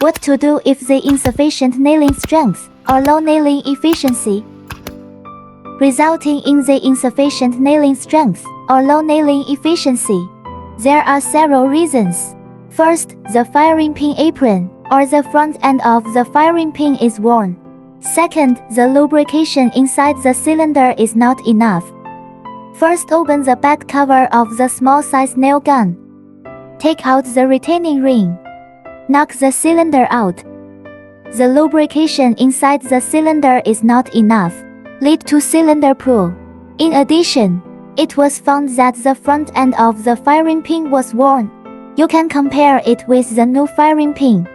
What to do if the insufficient nailing strength or low nailing efficiency? Resulting in the insufficient nailing strength or low nailing efficiency, there are several reasons. First, the firing pin apron or the front end of the firing pin is worn. Second, the lubrication inside the cylinder is not enough. First, open the back cover of the small-size nail gun. Take out the retaining ring. Knock the cylinder out. The lubrication inside the cylinder is not enough, lead to cylinder pull. In addition, it was found that the front end of the firing pin was worn. You can compare it with the new firing pin.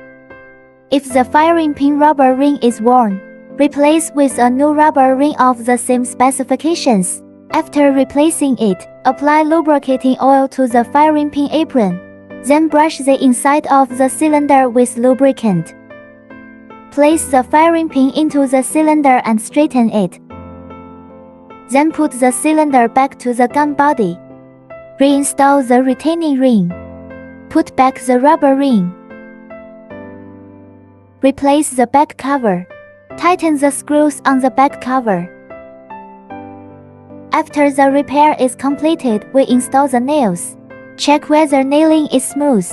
If the firing pin rubber ring is worn, replace with a new rubber ring of the same specifications. After replacing it, apply lubricating oil to the firing pin apron. Then brush the inside of the cylinder with lubricant. Place the firing pin into the cylinder and straighten it. Then put the cylinder back to the gun body. Reinstall the retaining ring. Put back the rubber ring. Replace the back cover. Tighten the screws on the back cover. After the repair is completed, we install the nails. Check whether nailing is smooth.